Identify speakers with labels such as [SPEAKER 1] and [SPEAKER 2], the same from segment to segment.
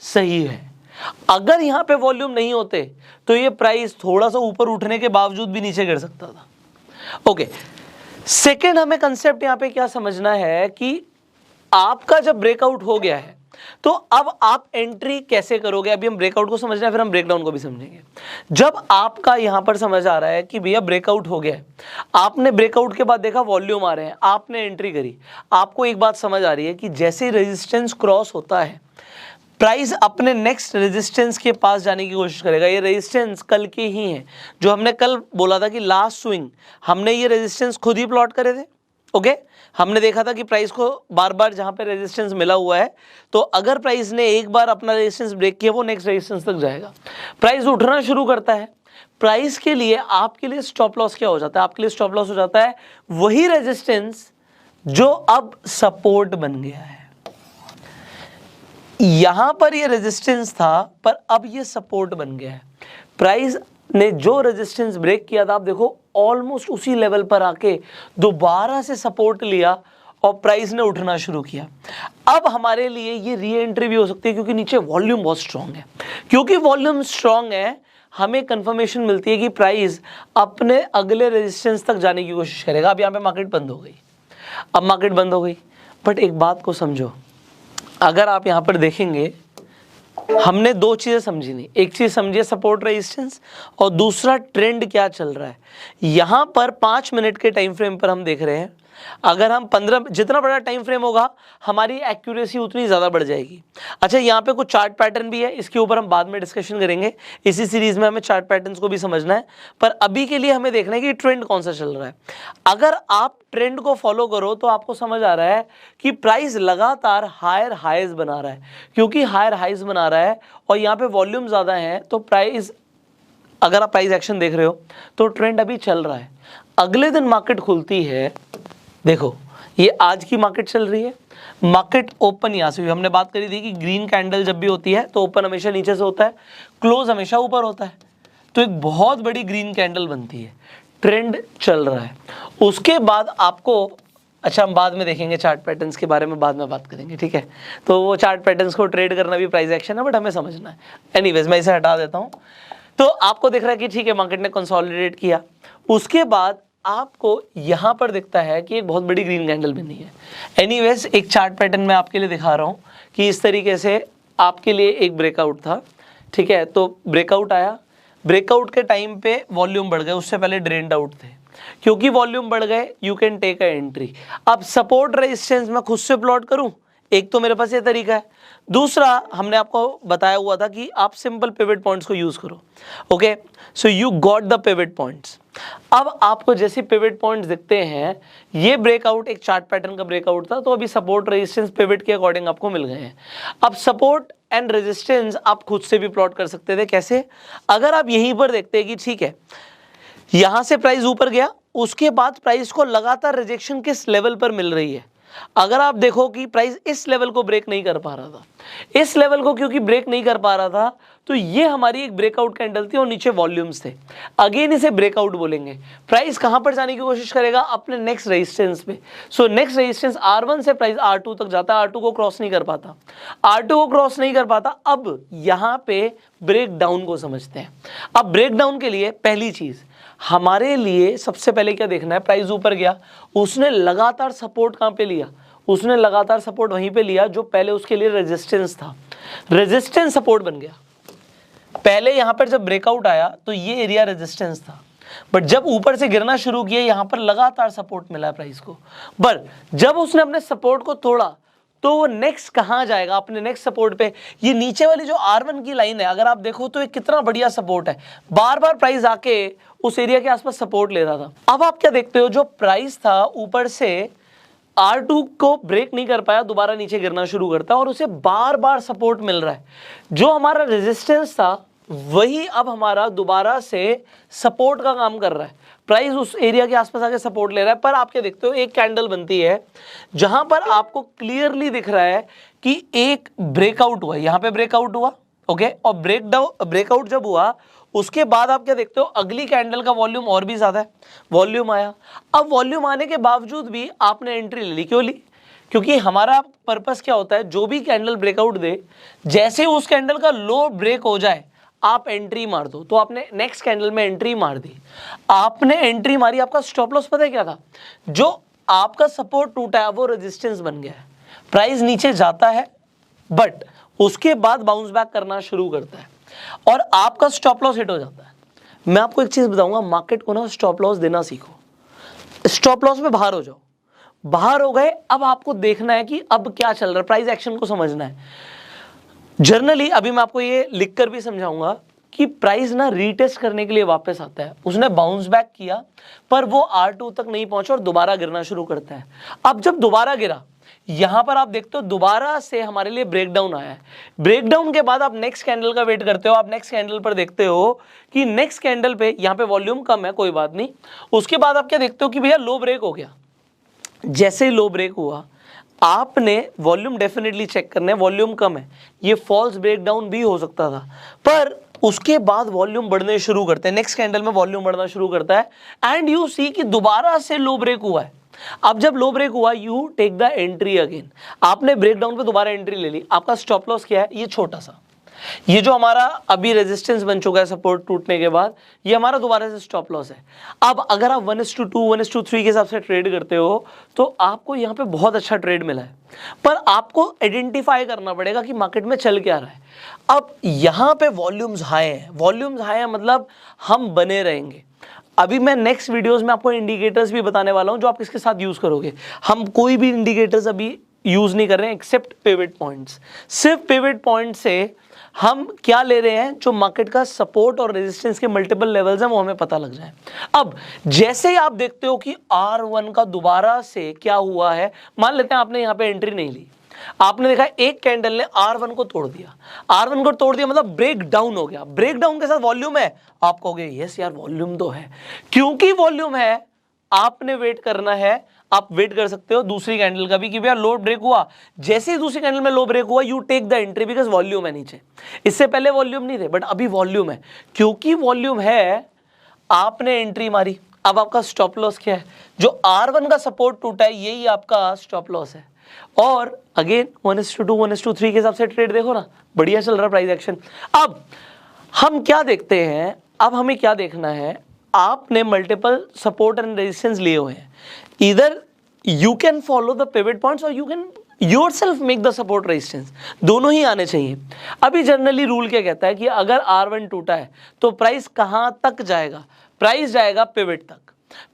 [SPEAKER 1] सही है। अगर यहाँ पे वॉल्यूम नहीं होते तो ये प्राइस थोड़ा सा ऊपर उठने के बावजूद भी नीचे गिर सकता था। ओके, सेकेंड हमें कंसेप्ट यहाँ पे क्या समझना है कि आपका जब ब्रेकआउट हो गया है तो अब आप एंट्री कैसे करोगे। अभी हम ब्रेकआउट को समझना है, फिर हम ब्रेकडाउन को भी समझेंगे। जब आपका यहां पर समझ आ रहा है कि भैया ब्रेकआउट हो गया है, आपने ब्रेकआउट के बाद देखा वॉल्यूम आ रहे हैं, आपने एंट्री करी, आपको एक बात समझ आ रही है कि जैसे रेजिस्टेंस क्रॉस होता है प्राइस अपने नेक्स्ट रेजिस्टेंस के पास जाने की कोशिश करेगा। ये रेजिस्टेंस कल के ही हैं, जो हमने कल बोला था कि लास्ट स्विंग हमने ये रेजिस्टेंस खुद ही प्लॉट करे थे। ओके, हमने देखा था कि प्राइस को बार बार जहां पे रेजिस्टेंस मिला हुआ है तो अगर प्राइस ने एक बार अपना रेजिस्टेंस ब्रेक किया वो नेक्स्ट रेजिस्टेंस तक जाएगा। प्राइस उठना शुरू करता है, प्राइस के लिए आपके लिए स्टॉप लॉस क्या हो जाता है? आपके लिए स्टॉप लॉस हो जाता है वही रेजिस्टेंस जो अब सपोर्ट बन गया है। यहां पर ये रेजिस्टेंस था पर अब ये सपोर्ट बन गया है। प्राइस ने जो रेजिस्टेंस ब्रेक किया था, आप देखो ऑलमोस्ट उसी लेवल पर आके दोबारा से सपोर्ट लिया और प्राइस ने उठना शुरू किया। अब हमारे लिए ये री एंट्री भी हो सकती है क्योंकि नीचे वॉल्यूम बहुत स्ट्रांग है। क्योंकि वॉल्यूम स्ट्रांग है, हमें कंफर्मेशन मिलती है कि प्राइस अपने अगले रेजिस्टेंस तक जाने की कोशिश करेगा। अब यहाँ पे मार्केट बंद हो गई, अब मार्केट बंद हो गई, बट एक बात को समझो, अगर आप यहाँ पर देखेंगे हमने दो चीजें समझी नहीं। एक चीज समझिए सपोर्ट रेजिस्टेंस और दूसरा ट्रेंड क्या चल रहा है। यहां पर 5 मिनट के टाइम फ्रेम पर हम देख रहे हैं, अगर हम 15, जितना बड़ा टाइम फ्रेम होगा हमारी एक्यूरेसी उतनी ज़्यादा बढ़ जाएगी। अच्छा, यहाँ पे कुछ चार्ट पैटर्न भी है, इसके ऊपर हम बाद में डिस्कशन करेंगे। इसी सीरीज में हमें चार्ट पैटर्न्स को भी समझना है, पर अभी के लिए हमें देखना है कि ट्रेंड कौन सा चल रहा है। अगर आप ट्रेंड को फॉलो करो तो आपको समझ आ रहा है कि प्राइस लगातार हायर हाइज बना रहा है। क्योंकि हायर हाइज बना रहा है और यहाँ पे वॉल्यूम ज़्यादा है तो प्राइस, अगर आप प्राइस एक्शन देख रहे हो तो ट्रेंड अभी चल रहा है। अगले दिन मार्केट खुलती है, देखो ये आज की मार्केट चल रही है, मार्केट ओपन यहाँ से हुई। हमने बात करी थी कि ग्रीन कैंडल जब भी होती है तो ओपन हमेशा नीचे से होता है, क्लोज हमेशा ऊपर होता है। तो एक बहुत बड़ी ग्रीन कैंडल बनती है, ट्रेंड चल रहा है। उसके बाद आपको, अच्छा हम बाद में देखेंगे चार्ट पैटर्न्स के बारे में, बाद में बात करेंगे, ठीक है। तो वो चार्ट पैटर्न्स को ट्रेड करना भी प्राइस एक्शन है, बट हमें समझना है। एनीवेज मैं इसे हटा देता हूँ। तो आपको दिख रहा है कि ठीक है मार्केट ने कंसोलिडेट किया, उसके बाद आपको यहां पर दिखता है कि एक बहुत बड़ी ग्रीन कैंडल बनी है। एनीवेज एक चार्ट पैटर्न मैं आपके लिए दिखा रहा हूं कि इस तरीके से आपके लिए एक ब्रेकआउट था, ठीक है। तो ब्रेकआउट आया, ब्रेकआउट के टाइम पे वॉल्यूम बढ़ गए, उससे पहले ड्रेन्ड आउट थे। क्योंकि वॉल्यूम बढ़ गए you can take a entry. अब सपोर्ट रेजिस्टेंस मैं खुद से प्लॉट करूं, एक तो मेरे पास ये तरीका है, दूसरा हमने आपको बताया हुआ था कि आप सिंपल पिवट पॉइंट्स को यूज करो। Okay, so you got the pivot points. अब आपको जैसे पिवट पॉइंट्स दिखते हैं, ये ब्रेकआउट एक चार्ट पैटर्न का ब्रेकआउट था, तो अभी सपोर्ट रेजिस्टेंस पिवट के अकॉर्डिंग आपको मिल गए हैं। अब सपोर्ट एंड रेजिस्टेंस आप खुद से भी प्लॉट कर सकते थे। कैसे? अगर आप यहीं पर देखते हैं कि ठीक है यहां से प्राइस ऊपर गया, उसके बाद प्राइस को लगातार रिजेक्शन किस लेवल पर मिल रही है। अगर आप देखो कि प्राइस इस लेवल को ब्रेक नहीं कर पा रहा था, इस लेवल को क्योंकि ब्रेक नहीं कर पा रहा था तो ये हमारी एक ब्रेकआउट कैंडल थी और नीचे वॉल्यूम्स थे। अगेन इसे ब्रेकआउट बोलेंगे। प्राइस कहां पर जाने की कोशिश करेगा? अपने नेक्स्ट रेजिस्टेंस पे। सो नेक्स्ट रेजिस्टेंस R1 से प्राइस R2 तक जाता है, R2 को क्रॉस नहीं कर पाता, R2 को क्रॉस नहीं कर पाता। अब यहां पे ब्रेक डाउन को समझते हैं। अब ब्रेक डाउन के लिए पहली चीज हमारे लिए सबसे पहले क्या देखना है, प्राइस ऊपर गया, उसने लगातार सपोर्ट कहां पे लिया? उसने लगातार सपोर्ट वहीं पे लिया जो पहले उसके लिए रेजिस्टेंस था। रेजिस्टेंस सपोर्ट बन गया। पहले यहां पर जब ब्रेकआउट आया तो ये एरिया रेजिस्टेंस था, बट जब ऊपर से गिरना शुरू किया यहां पर लगातार सपोर्ट मिला प्राइस को। बट जब उसने अपने सपोर्ट को तोड़ा तो वो नेक्स्ट कहां जाएगा? अपने नेक्स्ट सपोर्ट पे। ये नीचे वाली जो R1 की लाइन है, अगर आप देखो तो ये कितना बढ़िया सपोर्ट है, बार बार प्राइस आके उस एरिया के आसपास सपोर्ट ले रहा था। अब आप क्या देखते हो, जो प्राइस था ऊपर से R2 को ब्रेक नहीं कर पाया, दोबारा नीचे गिरना शुरू करता है और उसे बार बार सपोर्ट मिल रहा है। जो हमारा रेजिस्टेंस था वही अब हमारा दोबारा से सपोर्ट का काम कर रहा है। प्राइस उस एरिया के आसपास आके सपोर्ट ले रहा है। पर आप क्या देखते हो, एक कैंडल बनती है जहां पर आपको क्लियरली दिख रहा है कि एक ब्रेकआउट हुआ, यहां पे ब्रेकआउट हुआ, ओके। और ब्रेकआउट जब हुआ उसके बाद आप क्या देखते हो, अगली कैंडल का वॉल्यूम और भी ज्यादा है, वॉल्यूम आया। अब वॉल्यूम आने के बावजूद भी आपने एंट्री ले ली। क्यों ली? क्योंकि हमारा पर्पस क्या होता है, जो भी कैंडल ब्रेकआउट दे, जैसे उस कैंडल का लो ब्रेक हो जाए आप एंट्री मार दो। तो आपने नेक्स्ट कैंडल में एंट्री मार दी, आपने एंट्री मारी, आपका स्टॉप लॉस पता है क्या था, जो आपका सपोर्ट टूटा है वो रेजिस्टेंस बन गया है। प्राइस नीचे जाता है बट उसके बाद बाउंस बैक करना शुरू करता है और आपका स्टॉप लॉस हिट हो जाता है। मैं आपको एक चीज बताऊंगा, मार्केट को ना स्टॉप लॉस देना सीखो। स्टॉप लॉस में बाहर हो जाओ, बाहर हो गए, अब आपको देखना है कि अब क्या चल रहा है, प्राइस एक्शन को समझना है। जर्नली अभी मैं आपको ये लिखकर भी समझाऊंगा कि प्राइस ना रीटेस्ट करने के लिए वापस आता है। उसने बाउंस बैक किया पर वो R2 तक नहीं पहुंचा और दोबारा गिरना शुरू करता है। अब जब दोबारा गिरा, यहां पर आप देखते हो दोबारा से हमारे लिए ब्रेकडाउन आया है। ब्रेकडाउन के बाद आप नेक्स्ट कैंडल का वेट करते हो, आप नेक्स्ट कैंडल पर देखते हो कि नेक्स्ट कैंडल पे यहां पे वॉल्यूम कम है, कोई बात नहीं। उसके बाद आप क्या देखते हो कि भैया लो ब्रेक हो गया। जैसे ही लो ब्रेक हुआ, आपने वॉल्यूम डेफिनेटली चेक करना है, वॉल्यूम कम है, ये फॉल्स ब्रेकडाउन भी हो सकता था, पर उसके बाद वॉल्यूम बढ़ने शुरू करते हैं, नेक्स्ट कैंडल में वॉल्यूम बढ़ना शुरू करता है एंड यू सी कि दोबारा से लो ब्रेक हुआ है। अब जब लो ब्रेक हुआ, you take the entry again. आपने ब्रेकडाउन पे दोबारा एंट्री ले ली, आपका स्टॉप लॉस क्या है, ये छोटा सा, ये जो हमारा अभी रेजिस्टेंस बन चुका है सपोर्ट टूटने के बाद, ये हमारा दोबारा से स्टॉप लॉस है। अब अगर आप 1:2 1:3 के हिसाब से ट्रेड करते हो तो आपको यहाँ पे बहुत अच्छा ट्रेड मिला है, पर आपको आइडेंटिफाई करना पड़ेगा कि मार्केट में चल क्या रहा है। अब यहाँ पे वॉल्यूम्स हाई हैं, वॉल्यूम्स हाई हैं मतलब हम बने रहेंगे। अभी मैं नेक्स्ट वीडियोस में आपको इंडिकेटर्स भी बताने वाला हूं जो आप इसके साथ यूज करोगे। हम कोई भी इंडिकेटर्स अभी यूज नहीं कर रहे हैं एक्सेप्ट पिवट पॉइंट्स। सिर्फ पिवट पॉइंट से हम क्या ले रहे हैं, जो मार्केट का सपोर्ट और रेजिस्टेंस के मल्टीपल लेवल्स हैं वो हमें पता लग जाए। अब जैसे ही आप देखते हो कि R1 का दोबारा से क्या हुआ है, मान लेते हैं आपने यहाँ पे एंट्री नहीं ली, आपने देखा एक कैंडल ने R1 को तोड़ दिया, R1 को तोड़ दिया मतलब ब्रेक डाउन हो गया, ब्रेक डाउन के साथ वॉल्यूम है, आप कहोगे यस यार वॉल्यूम तो है। क्योंकि वॉल्यूम है, आपने वेट करना है, आप वेट कर सकते हो दूसरी कैंडल का भी कि भैया लो ब्रेक हुआ, जैसे ही दूसरी कैंडल में लो ब्रेक हुआ you take the entry because volume है नीचे। इससे पहले वॉल्यूम नहीं थे बट अभी वॉल्यूम है, क्योंकि वॉल्यूम है आपने एंट्री मारी। अब आपका स्टॉप लॉस क्या है, जो R1 का सपोर्ट टूटा है यही आपका स्टॉप लॉस है। और अगेन 1:2 1:3 के हिसाब से ट्रेड देखो ना, बढ़िया चल रहा है प्राइस एक्शन। अब हम क्या देखते हैं, अब हमें क्या देखना है, आपने मल्टीपल सपोर्ट एंड रेजिस्टेंस लिए हुए हैं, इधर you can follow the pivot points और you can yourself make the support resistance, दोनों ही आने चाहिए। अभी जनरली रूल क्या कहता है कि अगर R1 टूटा है तो प्राइस कहां तक जाएगा, प्राइस जाएगा पिवट तक,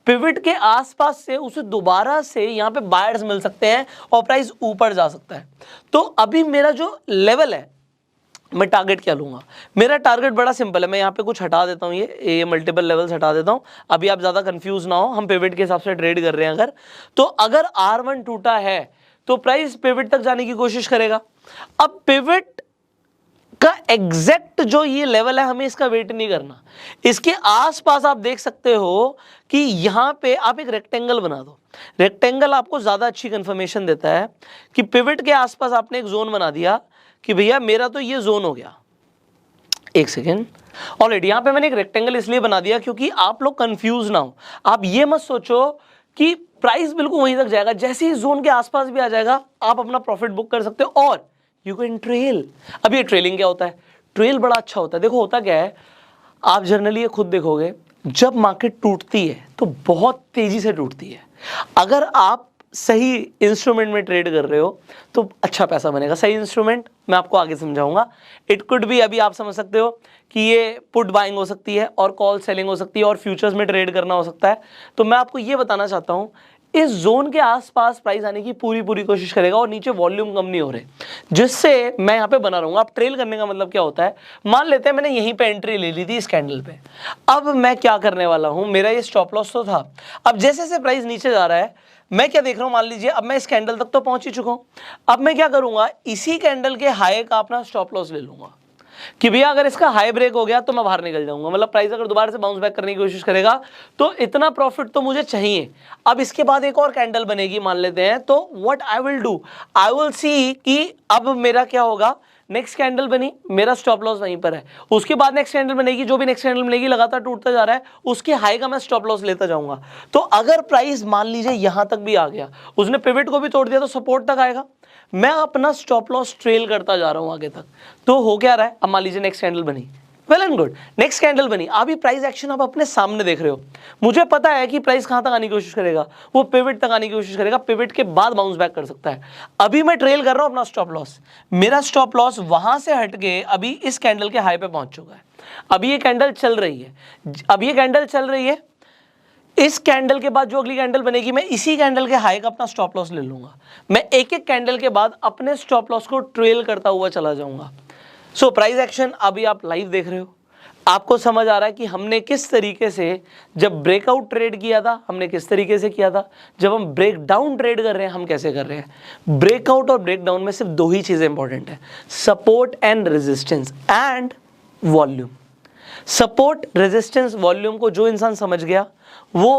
[SPEAKER 1] पिवट के आसपास से उसे दोबारा से यहां पे बायर्स मिल सकते हैं और प्राइस ऊपर जा सकता है। तो अभी मेरा जो लेवल है, मैं टारगेट क्या लूंगा, मेरा टारगेट बड़ा सिंपल है, मैं यहाँ पे कुछ हटा देता हूँ, ये मल्टीपल लेवल्स हटा देता हूँ, अभी आप ज्यादा कंफ्यूज ना हो, हम पिवट के हिसाब से ट्रेड कर रहे हैं। अगर तो अगर R1 टूटा है तो प्राइस पिवट तक जाने की कोशिश करेगा। अब पिवट का एग्जैक्ट जो ये लेवल है हमें इसका वेट नहीं करना, इसके आसपास आप देख सकते हो कि यहां पे आप एक रेक्टेंगल बना दो। रेक्टेंगल आपको ज्यादा अच्छी कंफर्मेशन देता है कि पिवट के आसपास आपने एक जोन बना दिया कि भैया मेरा तो ये जोन हो गया। एक सेकेंड, ऑलरेडी यहां पे मैंने एक रेक्टेंगल इसलिए बना दिया क्योंकि आप लोग कंफ्यूज ना हो। आप ये मत सोचो कि प्राइस बिल्कुल वहीं तक जाएगा, जैसे ही जोन के आसपास भी आ जाएगा आप अपना प्रॉफिट बुक कर सकते हो और यू कैन ट्रेल। अब ये ट्रेलिंग क्या होता है, ट्रेल बड़ा अच्छा होता है। देखो होता क्या है, आप जनरली ये खुद देखोगे, जब मार्केट टूटती है तो बहुत तेजी से टूटती है। अगर आप सही इंस्ट्रूमेंट में ट्रेड कर रहे हो तो अच्छा पैसा बनेगा। सही इंस्ट्रूमेंट मैं आपको आगे समझाऊंगा। इट कुड भी, अभी आप समझ सकते हो कि ये पुट बाइंग हो सकती है और कॉल सेलिंग हो सकती है और फ्यूचर्स में ट्रेड करना हो सकता है। तो मैं आपको ये बताना चाहता हूँ, इस जोन के आसपास प्राइस आने की पूरी कोशिश करेगा और नीचे वॉल्यूम कम नहीं हो रहे, जिससे मैं यहाँ पे बना रहूंगा। अब ट्रेल करने का मतलब क्या होता है, मान लेते हैं मैंने यहीं पे एंट्री ले ली थी इस कैंडल पे, अब मैं क्या करने वाला हूँ, मेरा ये स्टॉप लॉस तो था, अब जैसे जैसे प्राइस नीचे जा रहा है मैं क्या देख रहा हूँ, मान लीजिए अब मैं इस कैंडल तक तो पहुंच ही चुका हूँ। अब मैं क्या करूंगा, इसी कैंडल के हाई का अपना स्टॉप लॉस ले लूंगा कि भैया अगर इसका हाई ब्रेक हो गया तो मैं बाहर निकल जाऊंगा, मतलब प्राइस अगर दोबारा से बाउंस बैक करने की कोशिश करेगा तो इतना प्रॉफिट तो मुझे चाहिए। अब इसके बाद एक और कैंडल बनेगी मान लेते हैं, तो what I will do, I will see कि अब मेरा क्या होगा, नेक्स्ट कैंडल बनी, मेरा स्टॉप लॉस वहीं पर है, उसके बाद नेक्स्ट कैंडल बनेगी, जो भी नेक्स्ट कैंडल बनेगी लगातार टूटता जा रहा है, उसके हाई का मैं स्टॉप लॉस लेता जाऊंगा। तो अगर प्राइस मान लीजिए यहां तक भी आ गया, उसने पिवट को भी तोड़ दिया तो सपोर्ट तक आएगा, मैं अपना स्टॉप लॉस ट्रेल करता जा रहा हूं आगे तक। तो हो क्या रहा है, अब मान लीजिए नेक्स्ट कैंडल बनी, well and good, next candle बनी, अभी प्राइस एक्शन आप अपने सामने देख रहे हो, मुझे पता है कि प्राइस कहां तक आने की कोशिश करेगा, वो पिवट तक आने की कोशिश करेगा, पिवट के बाद बाउंस बैक कर सकता है। अभी मैं ट्रेल कर रहा हूं अपना स्टॉप लॉस, मेरा स्टॉप लॉस वहां से हट के अभी इस कैंडल के हाई पे पहुंच चुका है। अभी ये कैंडल चल रही है, अब ये कैंडल चल रही है, इस कैंडल के बाद जो अगली कैंडल बनेगी मैं इसी कैंडल के हाई का अपना स्टॉप लॉस ले लूंगा, मैं एक एक कैंडल के बाद अपने स्टॉप लॉस को ट्रेल करता हुआ चला जाऊंगा। सो प्राइस एक्शन अभी आप लाइव देख रहे हो, आपको समझ आ रहा है कि हमने किस तरीके से जब ब्रेकआउट ट्रेड किया था, हमने किस तरीके से किया था, जब हम ब्रेक डाउन ट्रेड कर रहे हैं हम कैसे कर रहे हैं। ब्रेकआउट और ब्रेक डाउन में सिर्फ दो ही चीजें इंपॉर्टेंट है, support and resistance and volume. Support, resistance, volume को जो इंसान समझ गया वो